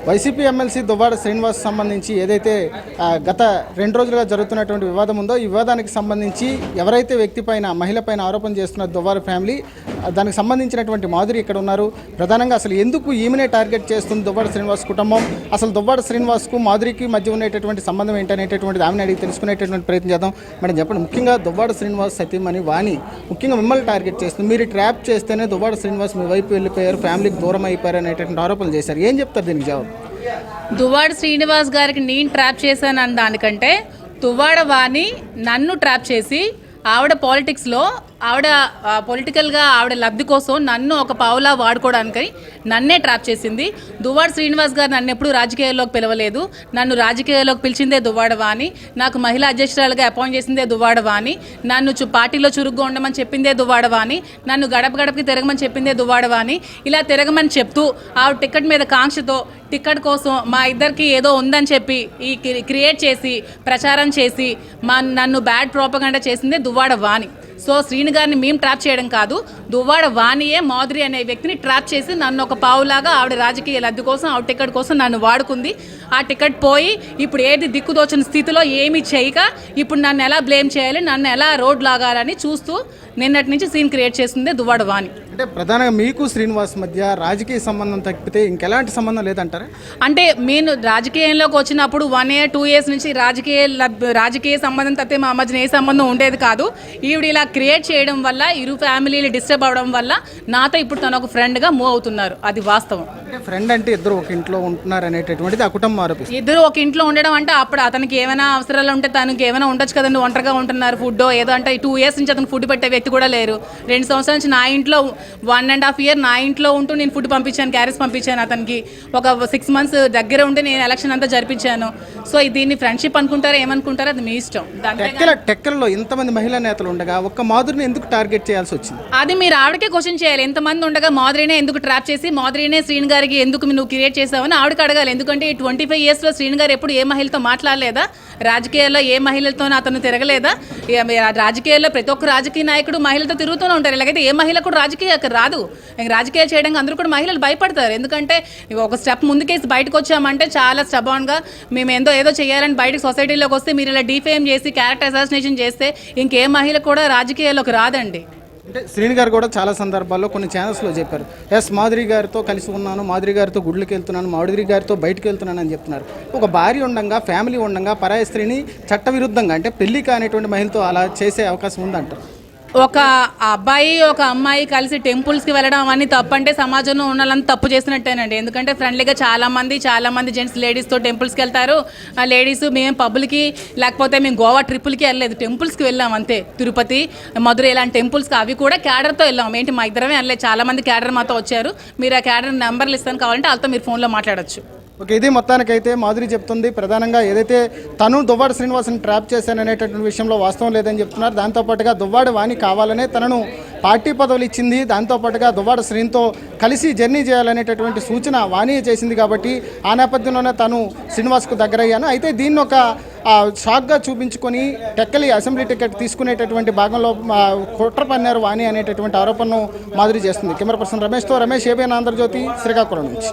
YCP MLC Duvvada Srinivas సంబంధించి ఏదైతే గత 2 రోజులుగా జరుగుతున్నటువంటి వివాదం ఉందో ఈ వివాదానికి సంబంధించి ఎవరైతే వ్యక్తి పైన మహిళ పైన ఆరోపణ చేస్తున్న దువ్వాడ ఫ్యామిలీ దానికి సంబంధించినటువంటి మాధురి ఇక్కడ ఉన్నారు. ప్రధానంగా అసలు ఎందుకు ఈమెనే టార్గెట్ చేస్తుంది దువ్వాడ శ్రీనివాస్ కుటుంబం, అసలు దువ్వాడ శ్రీనివాస్కు మాధురికి మధ్య ఉండేటటువంటి సంబంధం ఏంటనేటటువంటిది ఆమెను అడిగి తెలుసుకునేటటువంటి ప్రయత్నం చేద్దాం. మేడం చెప్పండి, ముఖ్యంగా దువ్వాడ శ్రీనివాస్ సతీమణి వాణి ముఖ్యంగా మిమ్మల్ని టార్గెట్ చేస్తుంది. మీరు ట్రాప్ చేస్తేనే దువ్వాడ శ్రీనివాస్ మీ వైపు వెళ్ళిపోయారు, ఫ్యామిలీకి దూరం అయిపోయారు అనేటటువంటి ఆరోపణలు చేశారు. ఏం చెప్తారు దీనికి జవాబు? దువ్వాడ శ్రీనివాస్ గారికి నేను ట్రాప్ చేశాను అన్న దానికంటే దువ్వాడ వాణి నన్ను ట్రాప్ చేసి ఆవిడ పాలిటిక్స్లో పొలిటికల్గా ఆవిడ లబ్ధి కోసం నన్ను ఒక పావులా వాడుకోవడానికి నన్నే ట్రాప్ చేసింది. దువ్వాడ శ్రీనివాస్ గారు నన్ను ఎప్పుడూ రాజకీయాల్లోకి పిలవలేదు. నన్ను రాజకీయాల్లోకి పిలిచిందే దువ్వాడ వాణి, నాకు మహిళా అధ్యక్షురాలుగా అపాయింట్ చేసిందే దువ్వాడ వాణి, నన్ను పార్టీలో చురుగ్గా ఉండమని చెప్పిందే దువ్వాడ వాణి, నన్ను గడప గడపకి తిరగమని చెప్పిందే దువ్వాడ వాణి. ఇలా తిరగమని చెప్తూ ఆవిడ టికెట్ మీద కాంక్షతో టికెట్ కోసం మా ఇద్దరికి ఏదో ఉందని చెప్పి ఈ క్రియేట్ చేసి ప్రచారం చేసి నన్ను బ్యాడ్ ప్రోపగండా చేసిందే దువ్వాడ వాణి. సో శ్రీను గారిని మేము ట్రాప్ చేయడం కాదు, దువ్వాడ వాణియే మాధురి అనే వ్యక్తిని ట్రాప్ చేసి నన్ను ఒక పావులాగా ఆవిడ రాజకీయ లబ్ధి కోసం ఆవిడ టికెట్ కోసం నన్ను వాడుకుంది. ఆ టికెట్ పోయి ఇప్పుడు ఏది దిక్కుదోచిన స్థితిలో ఏమీ చేయక ఇప్పుడు నన్ను ఎలా బ్లేమ్ చేయాలి, నన్ను ఎలా రోడ్ లాగాలని చూస్తూ నిన్నటి నుంచి సీన్ క్రియేట్ చేస్తుంది దువ్వాడ వాణి. అంటే ప్రధానంగా మీకు శ్రీనివాస్ మధ్య రాజకీయ సంబంధం తప్పితే ఇంకెలాంటి సంబంధం లేదంటారా? అంటే నేను రాజకీయంలోకి వచ్చినప్పుడు 1 year 2 years నుంచి రాజకీయ సంబంధం తప్పితే మా మధ్యన ఏ సంబంధం ఉండేది కాదు. ఈవిడ ఇలా క్రియేట్ చేయడం వల్ల ఇరు ఫ్యామిలీలు డిస్టర్బ్ అవడం వల్ల నాతో ఇప్పుడు తను ఒక ఫ్రెండ్గా మూవ్ అవుతున్నారు. అది వాస్తవం. ఫ్రెండ్ అంటే ఇద్దరు ఒక ఇంట్లో ఉంటున్నారు అనేటటువంటిది ఆ కుటుంబం ఆరోపిస్తుంది. ఇద్దరు ఒక ఇంట్లో ఉండడం అంటే అప్పుడు అతనికి ఏమైనా అవసరాలు ఉంటే తనకి ఏమైనా ఉండొచ్చు కదండి. ఒంటరిగా ఉంటున్నారు, ఫుడ్ ఏదో అంటే 2 years నుంచి అతను ఫుడ్ పెట్టే వ్యక్తి కూడా లేరు. 2 సంవత్సరాల నుంచి నా ఇంట్లో 1.5 year నా ఇంట్లో ఉంటూ నేను ఫుడ్ పంపించాను, క్యారేజ్ పంపించాను. అతనికి ఒక 6 months దగ్గర ఉండి నేను ఎలక్షన్ అంతా జరిపించాను. సో దీన్ని ఫ్రెండ్షిప్ అనుకుంటారా ఏమనుకుంటారో అది మీ ఇష్టం. టెక్కల్లో ఇంతమంది మహిళా నేతలు ఉండగా ఒక్క మాధురిని ఎందుకు టార్గెట్ చేయాల్సి వచ్చింది? అది మీరు ఆవిడకే క్వశ్చన్ చేయాలి. ఎంతమంది ఉండగా మాధురినే ఎందుకు ట్రాప్ చేసి మాధురినే శ్రీను గారికి ఎందుకు నువ్వు క్రియేట్ చేసావని ఆవిడకి అడగాలి. ఎందుకంటే ఈ 25 yearsలో శ్రీను గారు ఎప్పుడు ఏ మహిళతో మాట్లాడలేదా? రాజకీయాల్లో ఏ మహిళలతో అతను తిరగలేదా? రాజకీయాల్లో ప్రతి ఒక్క రాజకీయ నాయకుడు మహిళలతో తిరుగుతూనే ఉంటారు. ఇలాగైతే ఏ మహిళ కూడా రాజకీయాలకు రాదు. రాజకీయాలు చేయడానికి అందరూ కూడా మహిళలు భయపడతారు. ఎందుకంటే ఒక స్టెప్ ముందుకేసి బయటకు వచ్చామంటే చాలా స్టబాన్గా మేము ఏదో చేయాలని బయటకు సొసైటీలోకి వస్తే మీరు ఇలా డిఫేమ్ చేసి క్యారెక్టర్ అసాసినేషన్ చేస్తే ఇంకే మహిళ కూడా రాజకీయాల్లోకి రాదండి. అంటే శ్రీను గారు కూడా చాలా సందర్భాల్లో కొన్ని ఛానల్స్లో చెప్పారు, మాధురి గారితో కలిసి ఉన్నాను, మాధురి గారితో గుడ్లకి వెళ్తున్నాను, మాధురి గారితో బయటకు వెళ్తున్నాను అని చెప్తున్నారు. ఒక భార్య ఉండగా, ఫ్యామిలీ ఉండగా పరాయి స్త్రీని చట్టవిరుద్ధంగా అంటే పెళ్లి కానిటువంటి మహిళతో అలా చేసే అవకాశం ఉందంటారు. ఒక అబ్బాయి ఒక అమ్మాయి కలిసి టెంపుల్స్కి వెళ్ళడం అని తప్పు అంటే సమాజంలో ఉన్న వాళ్ళని తప్పు చేసినట్టేనండి. ఎందుకంటే ఫ్రెండ్లీగా చాలామంది జెంట్స్ లేడీస్తో టెంపుల్స్కి వెళ్తారు. ఆ లేడీస్ మేము పబ్బులకి లేకపోతే మేము గోవా ట్రిప్పులకి వెళ్ళలేదు, టెంపుల్స్కి వెళ్ళాం అంతే. తిరుపతి, మధుర ఇలాంటి టెంపుల్స్కి అవి కూడా క్యాడర్తో వెళ్ళాం. ఏంటి మా ఇద్దరమే వెళ్ళలేదు, చాలామంది క్యాడర్ మాతో వచ్చారు. మీరు ఆ క్యాడర్ నెంబర్లు ఇస్తాను కావాలంటే వాళ్ళతో మీరు ఫోన్లో మాట్లాడచ్చు. ఓకే, ఇది మొత్తానికైతే మాధురి చెప్తుంది ప్రధానంగా ఏదైతే తను దువ్వాడ శ్రీనివాస్ని ట్రాప్ చేశాననేటటువంటి విషయంలో వాస్తవం లేదని చెప్తున్నారు. దాంతోపాటుగా దువ్వాడ వాణి కావాలనే తనను పార్టీ పదవులు ఇచ్చింది, దాంతోపాటుగా దువ్వాడ శ్రీనితో కలిసి జర్నీ చేయాలనేటటువంటి సూచన వాణి చేసింది. కాబట్టి ఆ నేపథ్యంలోనే తను శ్రీనివాస్కు దగ్గరయ్యాను. అయితే దీన్ని ఒక షాక్గా చూపించుకొని టెక్కలి అసెంబ్లీ టికెట్ తీసుకునేటటువంటి భాగంలో కుట్ర పన్నారు వాణి అనేటటువంటి ఆరోపణను మాధురి చేస్తుంది. కెమెరా పర్సన్ రమేష్తో రమేష్, ఏబిఎన్ ఆంధ్రజ్యోతి, శ్రీకాకుళం నుంచి.